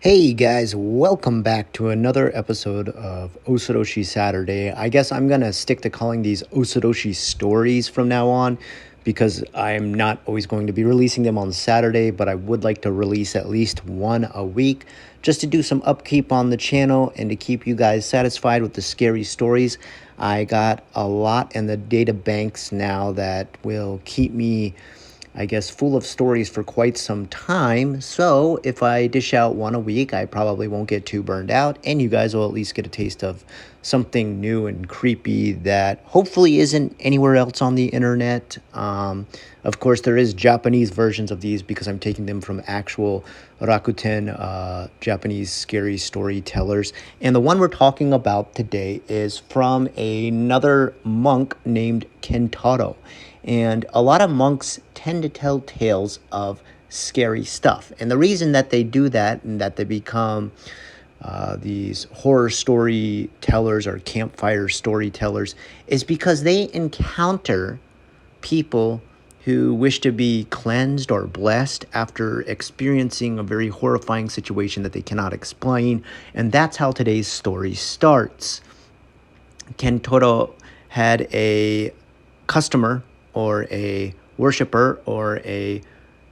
Hey guys, welcome back to another episode of Osoroshii Saturday. I guess I'm gonna stick to calling these Osoroshii Stories from now on because I'm not always going to be releasing them on Saturday, but I would like to release at least one a week just to do some upkeep on the channel and to keep you guys satisfied with the scary stories. I got a lot in the data banks now that will keep me, I guess, full of stories for quite some time. So if I dish out one a week, I probably won't get too burned out, and you guys will at least get a taste of something new and creepy that hopefully isn't anywhere else on the internet. Of course, there is Japanese versions of these because I'm taking them from actual Rakuten Japanese scary storytellers. And the one we're talking about today is from another monk named Kentaro. And a lot of monks tend to tell tales of scary stuff. And the reason that they do that and that they become these horror storytellers or campfire storytellers is because they encounter people who wish to be cleansed or blessed after experiencing a very horrifying situation that they cannot explain. And that's how today's story starts. Kentaro had a customer or a worshiper or a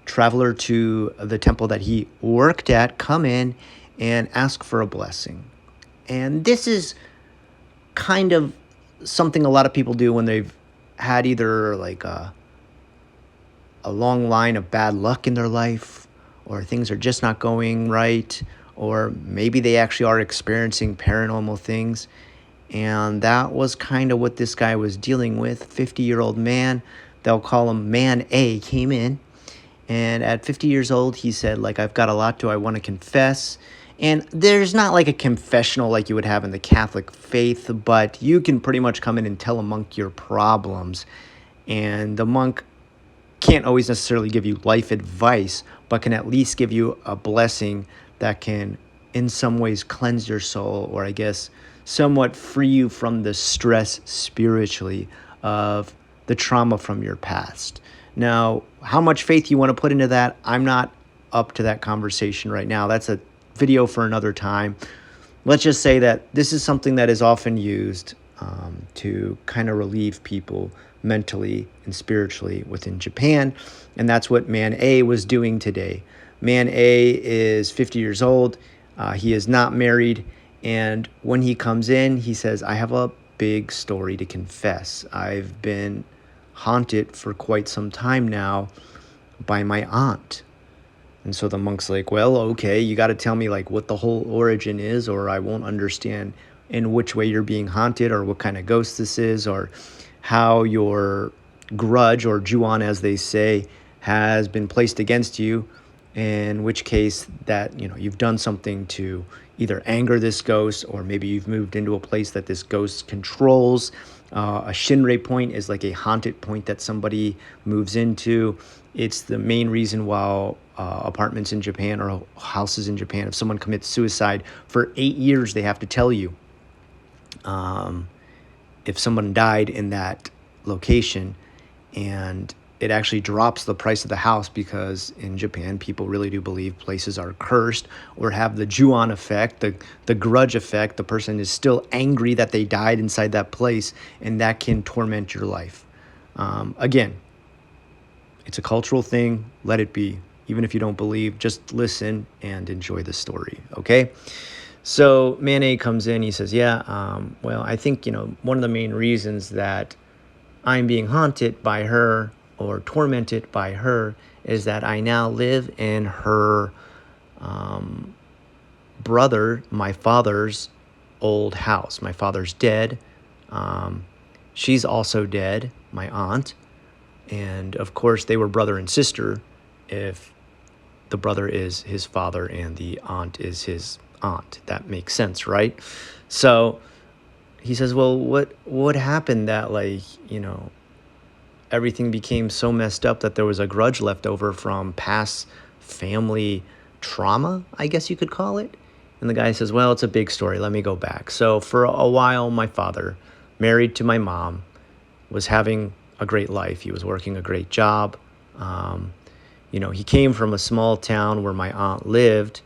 traveler to the temple that he worked at come in and ask for a blessing. And this is kind of something a lot of people do when they've had either like a long line of bad luck in their life, or things are just not going right, or maybe they actually are experiencing paranormal things. And that was kind of what this guy was dealing with. 50-year-old man, they'll call him Man A, came in. And at 50 years old, he said, like, I've got a lot I want to confess. And there's not like a confessional like you would have in the Catholic faith, but you can pretty much come in and tell a monk your problems. And the monk can't always necessarily give you life advice, but can at least give you a blessing that can in some ways cleanse your soul, or I guess somewhat free you from the stress spiritually of the trauma from your past. Now, how much faith you want to put into that, I'm not up to that conversation right now. That's a video for another time. Let's just say that this is something that is often used to kind of relieve people mentally and spiritually within Japan. And that's what Man A was doing today. Man A is 50 years old. He is not married. And when he comes in, he says, I have a big story to confess. I've been haunted for quite some time now by my aunt. And so the monk's like, well, okay, you got to tell me like what the whole origin is, or I won't understand in which way you're being haunted, or what kind of ghost this is, or how your grudge, or juan as they say, has been placed against you, in which case that, you know, you've done something to either anger this ghost, or maybe you've moved into a place that this ghost controls. A shinrei point is like a haunted point that somebody moves into. It's the main reason why apartments in Japan or houses in Japan, if someone commits suicide, for 8 years they have to tell you if someone died in that location, and it actually drops the price of the house because in Japan, people really do believe places are cursed or have the juan effect, the grudge effect. The person is still angry that they died inside that place, and that can torment your life. Again, it's a cultural thing. Let it be. Even if you don't believe, just listen and enjoy the story, okay? So Man A comes in, he says, well, I think, one of the main reasons that I'm being haunted by her or tormented by her is that I now live in her brother, my father's old house. My father's dead. She's also dead, my aunt. And of course, they were brother and sister if the brother is his father and the aunt is his aunt. That makes sense, right? So he says, well, what happened that, like, everything became so messed up that there was a grudge left over from past family trauma, I guess you could call it? And the guy says, well, it's a big story. Let me go back. So for a while, my father, married to my mom, was having a great life. He was working a great job. He came from a small town where my aunt lived,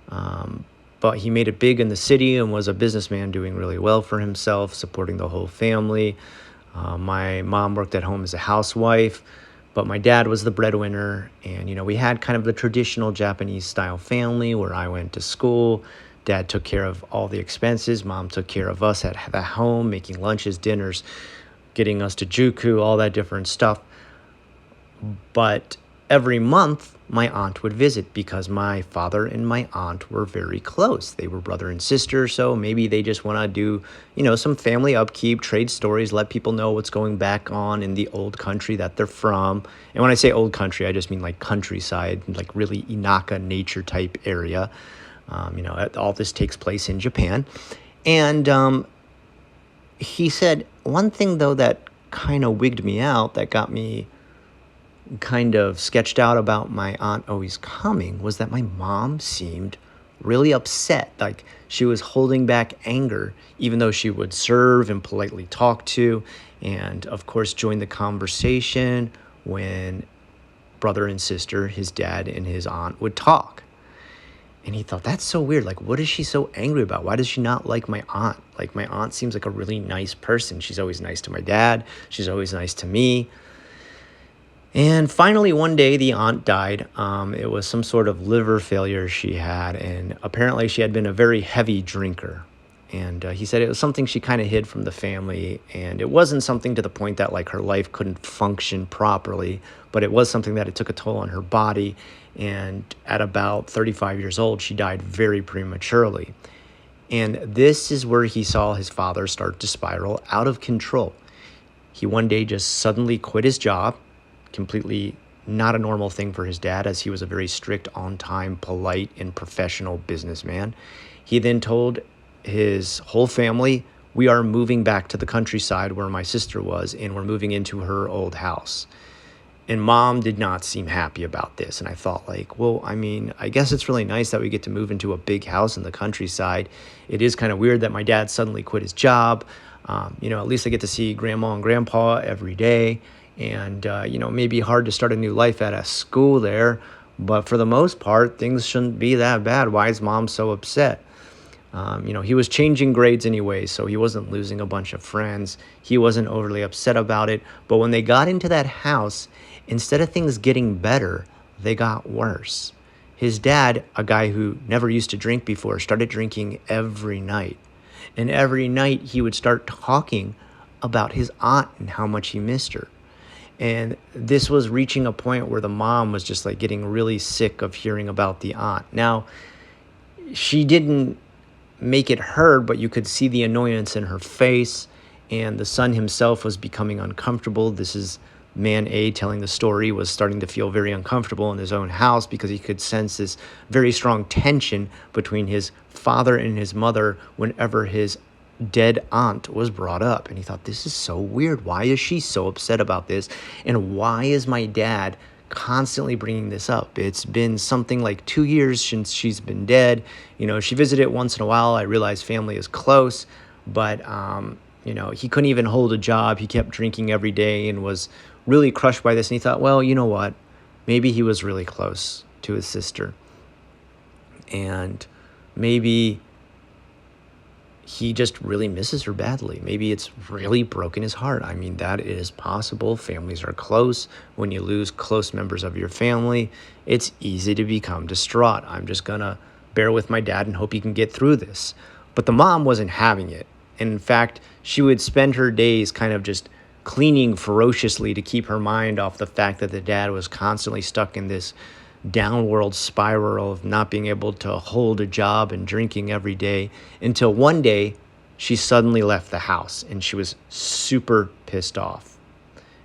But he made it big in the city and was a businessman doing really well for himself, supporting the whole family. My mom worked at home as a housewife, but my dad was the breadwinner. And, we had kind of the traditional Japanese style family where I went to school. Dad took care of all the expenses. Mom took care of us at the home, making lunches, dinners, getting us to Juku, all that different stuff. But every month, my aunt would visit because my father and my aunt were very close. They were brother and sister, so maybe they just want to do, some family upkeep, trade stories, let people know what's going back on in the old country that they're from. And when I say old country, I just mean like countryside, like really Inaka nature type area. All this takes place in Japan. And he said, one thing, though, that kind of wigged me out, that got me kind of sketched out about my aunt always coming, was that my mom seemed really upset. Like she was holding back anger, even though she would serve and politely talk to, and of course join the conversation when brother and sister, his dad and his aunt, would talk. And he thought, that's so weird. Like, what is she so angry about? Why does she not like my aunt? Like, my aunt seems like a really nice person. She's always nice to my dad. She's always nice to me. And finally, one day, the aunt died. It was some sort of liver failure she had, and apparently she had been a very heavy drinker. And he said it was something she kind of hid from the family, and it wasn't something to the point that like her life couldn't function properly, but it was something that it took a toll on her body. And at about 35 years old, she died very prematurely. And this is where he saw his father start to spiral out of control. He one day just suddenly quit his job. Completely not a normal thing for his dad, as he was a very strict, on-time, polite, and professional businessman. He then told his whole family, we are moving back to the countryside where my sister was, and we're moving into her old house. And mom did not seem happy about this. And I thought like, well, I mean, I guess it's really nice that we get to move into a big house in the countryside. It is kind of weird that my dad suddenly quit his job. At least I get to see grandma and grandpa every day. And, maybe hard to start a new life at a school there. But for the most part, things shouldn't be that bad. Why is mom so upset? He was changing grades anyway, so he wasn't losing a bunch of friends. He wasn't overly upset about it. But when they got into that house, instead of things getting better, they got worse. His dad, a guy who never used to drink before, started drinking every night. And every night he would start talking about his aunt and how much he missed her. And this was reaching a point where the mom was just like getting really sick of hearing about the aunt. Now, she didn't make it heard, but you could see the annoyance in her face, and the son himself was becoming uncomfortable. This is man A telling the story, was starting to feel very uncomfortable in his own house because he could sense this very strong tension between his father and his mother whenever his dead aunt was brought up. And he thought, this is so weird. Why is she so upset about this? And why is my dad constantly bringing this up? It's been something like 2 years since she's been dead. She visited once in a while. I realize family is close, but he couldn't even hold a job. He kept drinking every day and was really crushed by this. And he thought, well, you know what? Maybe he was really close to his sister. And maybe he just really misses her badly. Maybe it's really broken his heart. I mean, that is possible. Families are close. When you lose close members of your family, it's easy to become distraught. I'm just going to bear with my dad and hope he can get through this. But the mom wasn't having it. And in fact, she would spend her days kind of just cleaning ferociously to keep her mind off the fact that the dad was constantly stuck in this downward spiral of not being able to hold a job and drinking every day, until one day she suddenly left the house and she was super pissed off.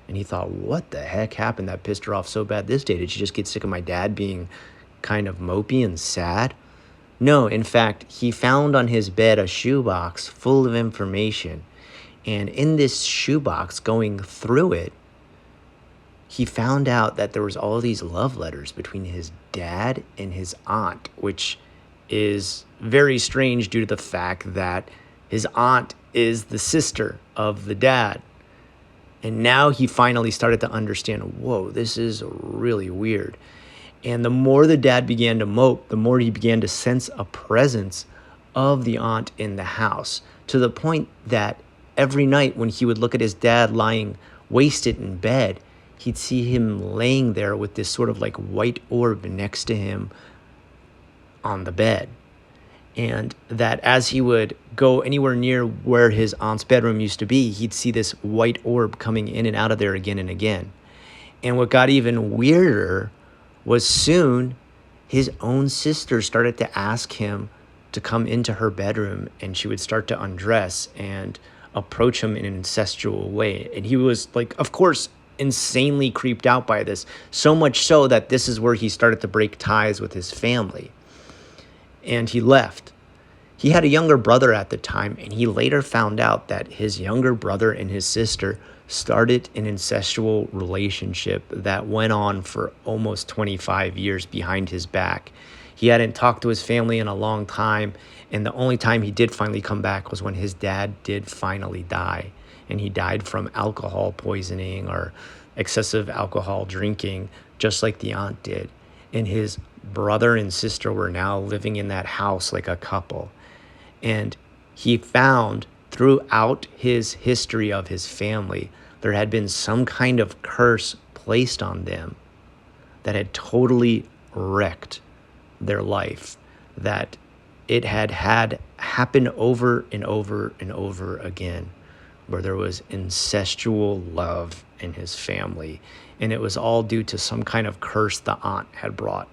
And he thought, what the heck happened that pissed her off so bad this day? Did she just get sick of my dad being kind of mopey and sad? No, in fact, he found on his bed a shoebox full of information. And in this shoebox, going through it, he found out that there was all these love letters between his dad and his aunt, which is very strange due to the fact that his aunt is the sister of the dad. And now he finally started to understand, whoa, this is really weird. And the more the dad began to mope, the more he began to sense a presence of the aunt in the house, to the point that every night when he would look at his dad lying wasted in bed, he'd see him laying there with this sort of like white orb next to him on the bed. And that as he would go anywhere near where his aunt's bedroom used to be, he'd see this white orb coming in and out of there again and again. And what got even weirder was soon his own sister started to ask him to come into her bedroom, and she would start to undress and approach him in an incestual way. And he was like, of course, insanely creeped out by this, so much so that this is where he started to break ties with his family. And he left. He had a younger brother at the time, and he later found out that his younger brother and his sister started an incestual relationship that went on for almost 25 years behind his back. He hadn't talked to his family in a long time, and the only time he did finally come back was when his dad did finally die. And he died from alcohol poisoning or excessive alcohol drinking, just like the aunt did. And his brother and sister were now living in that house like a couple. And he found throughout his history of his family, there had been some kind of curse placed on them that had totally wrecked their life, that it had happen over and over and over again, where there was incestual love in his family. And it was all due to some kind of curse the aunt had brought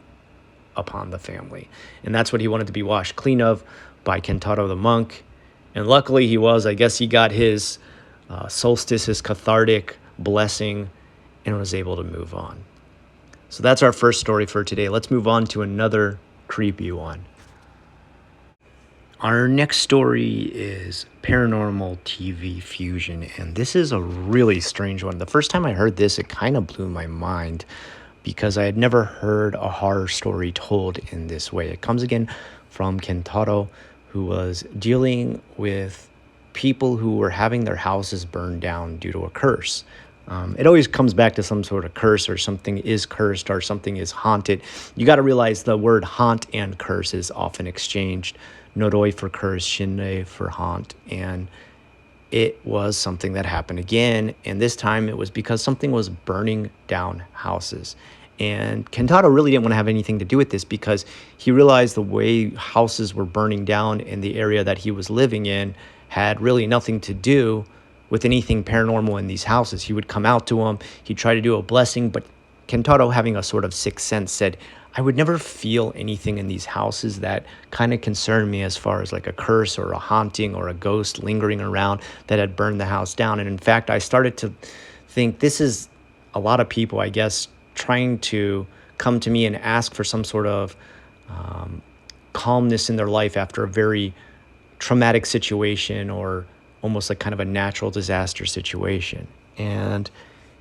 upon the family. And that's what he wanted to be washed clean of by Kentaro the monk. And luckily he was. I guess he got his solstice, his cathartic blessing, and was able to move on. So that's our first story for today. Let's move on to another creepy one. Our next story is Paranormal TV Fusion, and this is a really strange one. The first time I heard this, it kind of blew my mind because I had never heard a horror story told in this way. It comes again from Kentaro, who was dealing with people who were having their houses burned down due to a curse. It always comes back to some sort of curse, or something is cursed, or something is haunted. You got to realize the word haunt and curse is often exchanged. Noroi for curse, shinrei for haunt. And it was something that happened again. And this time it was because something was burning down houses. And Kentaro really didn't want to have anything to do with this because he realized the way houses were burning down in the area that he was living in had really nothing to do with anything paranormal in these houses. He would come out to them, he'd try to do a blessing, but Kentaro, having a sort of sixth sense, said, I would never feel anything in these houses that kind of concerned me as far as like a curse or a haunting or a ghost lingering around that had burned the house down. And in fact, I started to think this is a lot of people, I guess, trying to come to me and ask for some sort of calmness in their life after a very traumatic situation or almost like kind of a natural disaster situation. And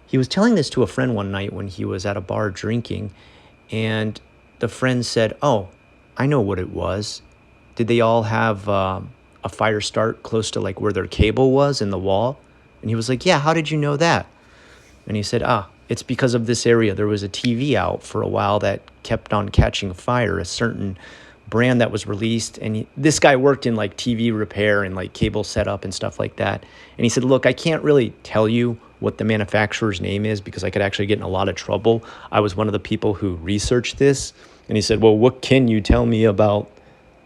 he was telling this to a friend one night when he was at a bar drinking, and the friend said, oh, I know what it was. Did they all have a fire start close to like where their cable was in the wall? And he was like, yeah, how did you know that? And he said, it's because of this area. There was a TV out for a while that kept on catching fire, a certain brand that was released. And this guy worked in like TV repair and like cable setup and stuff like that. And he said, look, I can't really tell you what the manufacturer's name is because I could actually get in a lot of trouble. I was one of the people who researched this. And he said, well, what can you tell me about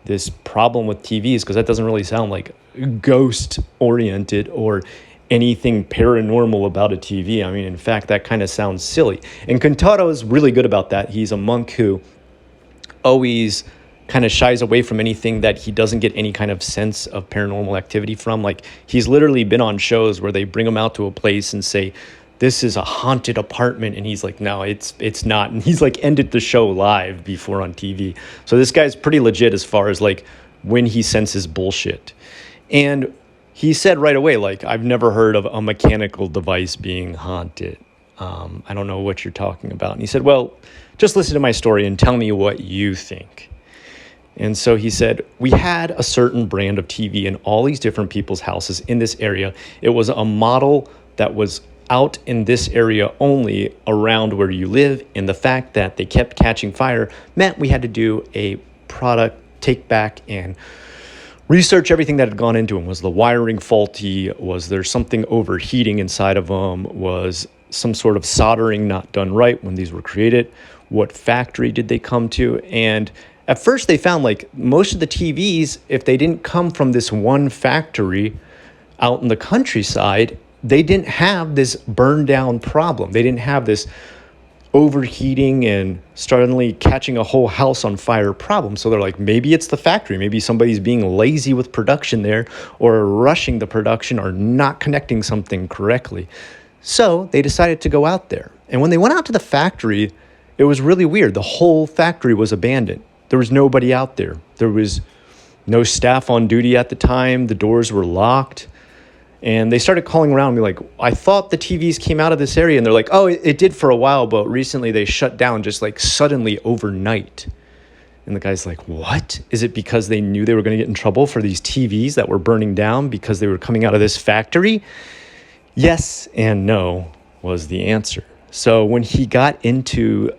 this problem with TVs? Because that doesn't really sound like ghost oriented or anything paranormal about a TV. I mean, in fact, that kind of sounds silly. And Kentaro is really good about that. He's a monk who always kind of shies away from anything that he doesn't get any kind of sense of paranormal activity from. Like, he's literally been on shows where they bring him out to a place and say, this is a haunted apartment. And he's like, no, it's not. And he's like ended the show live before on TV. So this guy's pretty legit as far as like when he senses bullshit. And he said right away, like, I've never heard of a mechanical device being haunted. I don't know what you're talking about. And he said, well, just listen to my story and tell me what you think. And so he said, we had a certain brand of TV in all these different people's houses in this area. It was a model that was out in this area only around where you live. And the fact that they kept catching fire meant we had to do a product take back and research everything that had gone into them. Was the wiring faulty? Was there something overheating inside of them? Was some sort of soldering not done right when these were created? What factory did they come to? And at first they found like most of the TVs, if they didn't come from this one factory out in the countryside, they didn't have this burn down problem. They didn't have this overheating and suddenly catching a whole house on fire problem. So they're like, maybe it's the factory. Maybe somebody's being lazy with production there, or rushing the production, or not connecting something correctly. So they decided to go out there. And when they went out to the factory, it was really weird. The whole factory was abandoned. There was nobody out there. There was no staff on duty at the time. The doors were locked. And they started calling around me like, I thought the TVs came out of this area. And they're like, oh, it did for a while, but recently they shut down just like suddenly overnight. And the guy's like, what? Is it because they knew they were going to get in trouble for these TVs that were burning down because they were coming out of this factory? Yes and no was the answer. So when he got into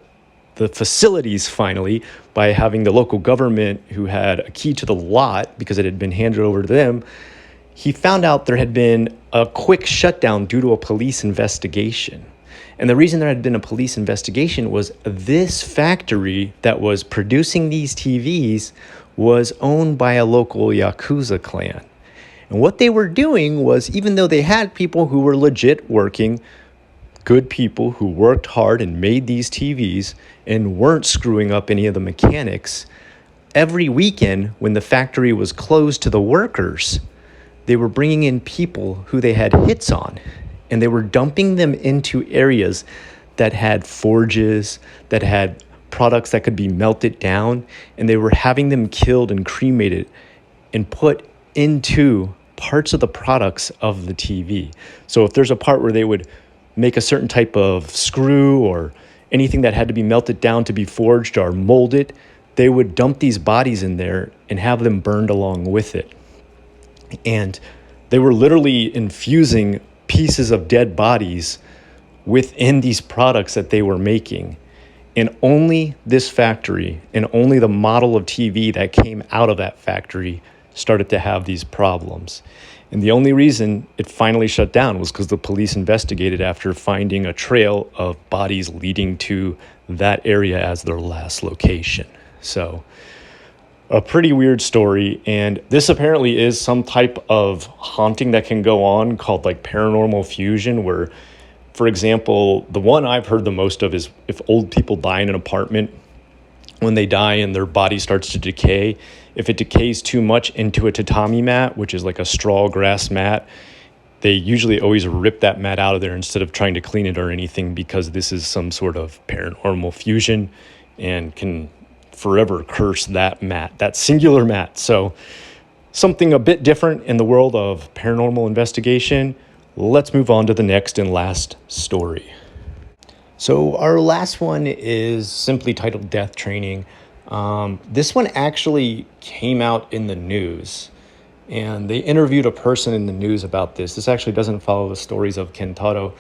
the facilities finally, by having the local government who had a key to the lot because it had been handed over to them, he found out there had been a quick shutdown due to a police investigation. And the reason there had been a police investigation was this factory that was producing these TVs was owned by a local Yakuza clan. And what they were doing was, even though they had people who were legit working, good people who worked hard and made these TVs and weren't screwing up any of the mechanics, every weekend when the factory was closed to the workers, they were bringing in people who they had hits on, and they were dumping them into areas that had forges, that had products that could be melted down, and they were having them killed and cremated and put into parts of the products of the TV. So if there's a part where they would make a certain type of screw or anything that had to be melted down to be forged or molded, they would dump these bodies in there and have them burned along with it. And they were literally infusing pieces of dead bodies within these products that they were making. And only this factory and only the model of TV that came out of that factory started to have these problems. And the only reason it finally shut down was because the police investigated after finding a trail of bodies leading to that area as their last location. So a pretty weird story. And this apparently is some type of haunting that can go on called like paranormal fusion, where, for example, the one I've heard the most of is if old people die in an apartment, when they die and their body starts to decay, if it decays too much into a tatami mat, which is like a straw grass mat, they usually always rip that mat out of there instead of trying to clean it or anything, because this is some sort of paranormal fusion and can forever curse that mat, that singular mat. So something a bit different in the world of paranormal investigation. Let's move on to the next and last story. So our last one is simply titled Death Training. This one actually came out in the news, and they interviewed a person in the news about this. This actually doesn't follow the stories of Kentaro,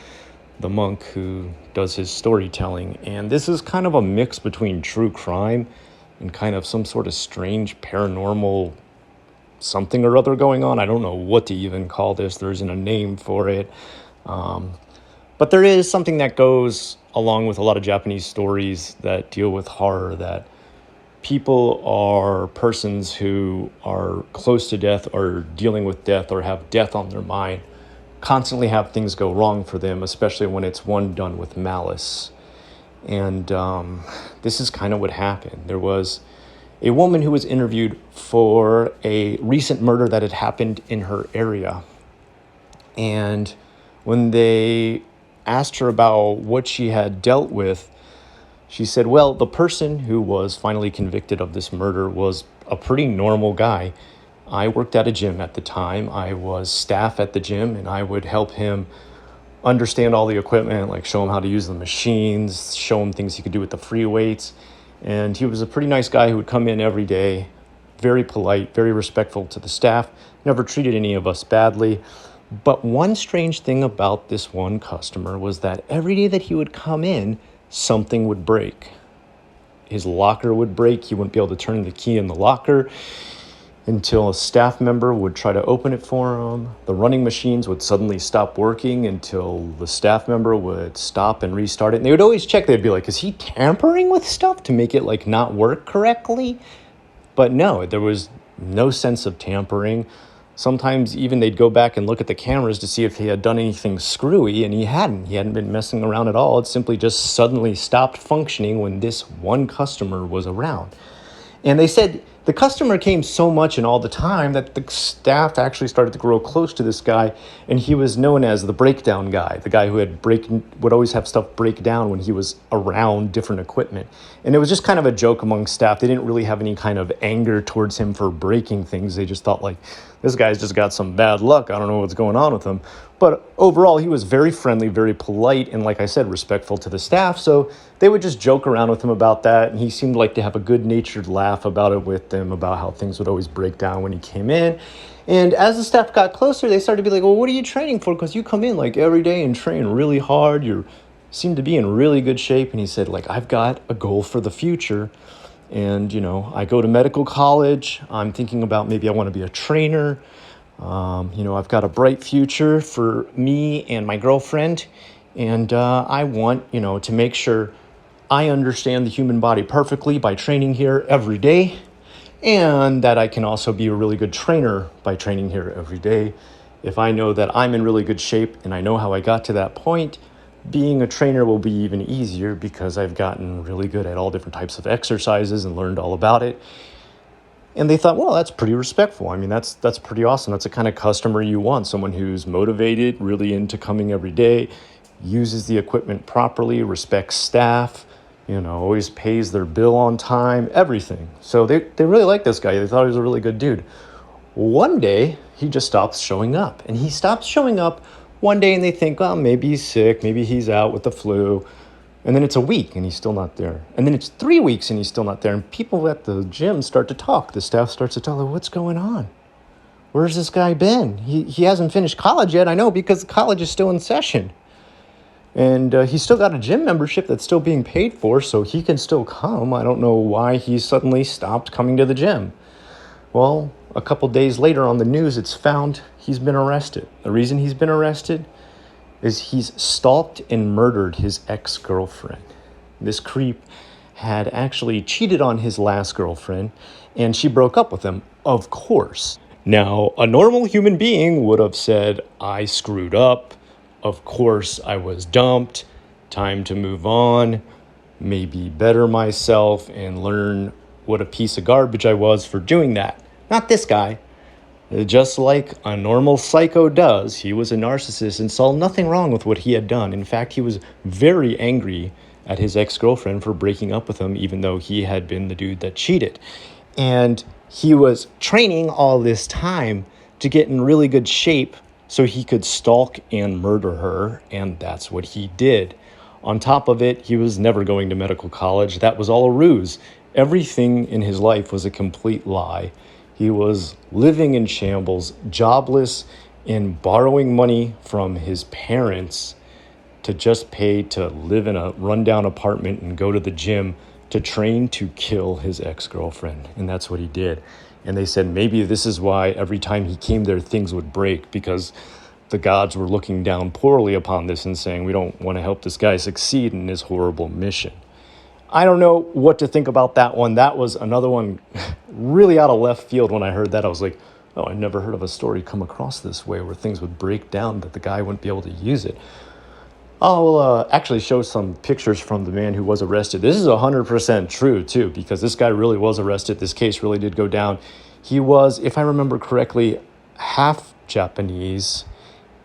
the monk who does his storytelling. And this is kind of a mix between true crime and kind of some sort of strange paranormal something or other going on. I don't know what to even call this. There isn't a name for it. But there is something that goes along with a lot of Japanese stories that deal with horror, that people are persons who are close to death or dealing with death or have death on their mind, constantly have things go wrong for them, especially when it's one done with malice. And this is kind of what happened. There was a woman who was interviewed for a recent murder that had happened in her area. And when they asked her about what she had dealt with, she said, well, the person who was finally convicted of this murder was a pretty normal guy. I worked at a gym at the time. I was staff at the gym, and I would help him understand all the equipment, like show him how to use the machines, show him things he could do with the free weights. And he was a pretty nice guy who would come in every day, very polite, very respectful to the staff, never treated any of us badly. But one strange thing about this one customer was that every day that he would come in, something would break. His locker would break. He wouldn't be able to turn the key in the locker until a staff member would try to open it for him. The running machines would suddenly stop working until the staff member would stop and restart it. And they would always check. They'd be like, is he tampering with stuff to make it like not work correctly? But no, there was no sense of tampering. Sometimes even they'd go back and look at the cameras to see if he had done anything screwy, and he hadn't. He hadn't been messing around at all. It simply just suddenly stopped functioning when this one customer was around. And they said the customer came so much and all the time that the staff actually started to grow close to this guy, and he was known as the breakdown guy, the guy who would always have stuff break down when he was around different equipment. And it was just kind of a joke among staff. They didn't really have any kind of anger towards him for breaking things. They just thought like, this guy's just got some bad luck. I don't know what's going on with him. But overall, he was very friendly, very polite, and like I said, respectful to the staff. So they would just joke around with him about that. And he seemed like to have a good-natured laugh about it with them, about how things would always break down when he came in. And as the staff got closer, they started to be like, well, what are you training for? Because you come in like every day and train really hard. You seem to be in really good shape. And he said, like, I've got a goal for the future. And, I go to medical college. I'm thinking about maybe I want to be a trainer. I've got a bright future for me and my girlfriend. And I want, to make sure I understand the human body perfectly by training here every day. And that I can also be a really good trainer by training here every day. If I know that I'm in really good shape and I know how I got to that point, being a trainer will be even easier because I've gotten really good at all different types of exercises and learned all about it. And they thought, well, that's pretty respectful. I mean, that's pretty awesome. That's the kind of customer you want, someone who's motivated, really into coming every day, uses the equipment properly, respects staff, always pays their bill on time, everything. So they really liked this guy. They thought he was a really good dude. One day, he just stops showing up. And he stops showing up one day and they think, well, maybe he's sick, maybe he's out with the flu. And then it's a week and he's still not there. And then it's 3 weeks and he's still not there. And people at the gym start to talk. The staff starts to tell them, what's going on? Where's this guy been? He hasn't finished college yet, I know, because college is still in session. And he's still got a gym membership that's still being paid for, so he can still come. I don't know why he suddenly stopped coming to the gym. Well, a couple days later on the news, it's found he's been arrested. The reason he's been arrested is he's stalked and murdered his ex-girlfriend. This creep had actually cheated on his last girlfriend, and she broke up with him, of course. Now, a normal human being would have said, I screwed up. Of course, I was dumped. Time to move on. Maybe better myself and learn what a piece of garbage I was for doing that. Not this guy. Just like a normal psycho does, he was a narcissist and saw nothing wrong with what he had done. In fact, he was very angry at his ex-girlfriend for breaking up with him, even though he had been the dude that cheated. And he was training all this time to get in really good shape so he could stalk and murder her, and that's what he did. On top of it, he was never going to medical college. That was all a ruse. Everything in his life was a complete lie. He was living in shambles, jobless, and borrowing money from his parents to just pay to live in a rundown apartment and go to the gym to train to kill his ex-girlfriend. And that's what he did. And they said maybe this is why every time he came there, things would break, because the gods were looking down poorly upon this and saying, we don't want to help this guy succeed in his horrible mission. I don't know what to think about that one. That was another one really out of left field. When I heard that, I was like, oh, I never heard of a story come across this way where things would break down that the guy wouldn't be able to use it. I'll actually show some pictures from the man who was arrested. This is 100% true, too, because this guy really was arrested. This case really did go down. He was, if I remember correctly, half Japanese,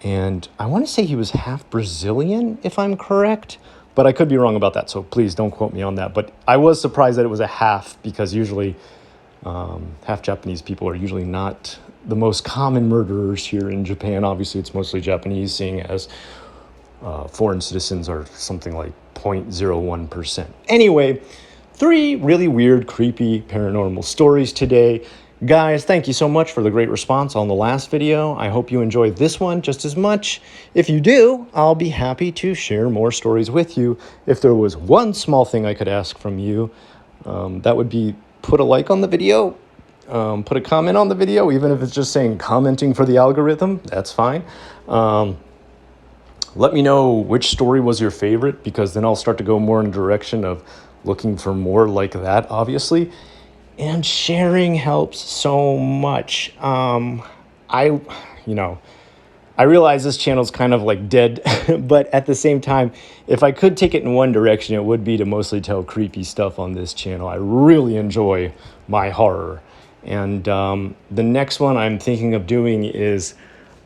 and I want to say he was half Brazilian, if I'm correct. But I could be wrong about that, so please don't quote me on that. But I was surprised that it was a half, because usually half Japanese people are usually not the most common murderers here in Japan. Obviously, it's mostly Japanese, seeing as foreign citizens are something like 0.01%. Anyway, 3 really weird, creepy paranormal stories today. Guys, thank you so much for the great response on the last video. I hope you enjoyed this one just as much. If you do, I'll be happy to share more stories with you. If there was one small thing I could ask from you, that would be put a like on the video, put a comment on the video, even if it's just saying commenting for the algorithm, that's fine. Let me know which story was your favorite, because then I'll start to go more in the direction of looking for more like that, obviously. And sharing helps so much. I realize this channel's kind of like dead, but at the same time, if I could take it in one direction, it would be to mostly tell creepy stuff on this channel. I really enjoy my horror. And the next one I'm thinking of doing is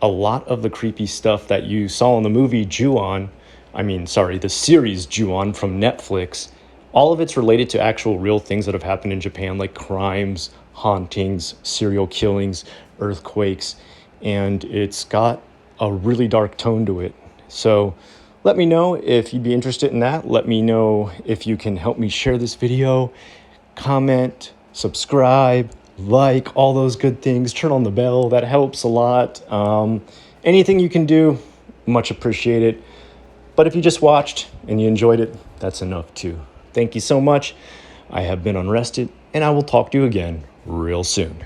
a lot of the creepy stuff that you saw in the movie the series Ju-on from Netflix. All of it's related to actual real things that have happened in Japan, like crimes, hauntings, serial killings, earthquakes, and it's got a really dark tone to it. So let me know if you'd be interested in that. Let me know if you can help me share this video, comment, subscribe, like, all those good things. Turn on the bell, that helps a lot. Anything you can do, much appreciated. But if you just watched and you enjoyed it, that's enough too. Thank you so much. I have been Unrested, and I will talk to you again real soon.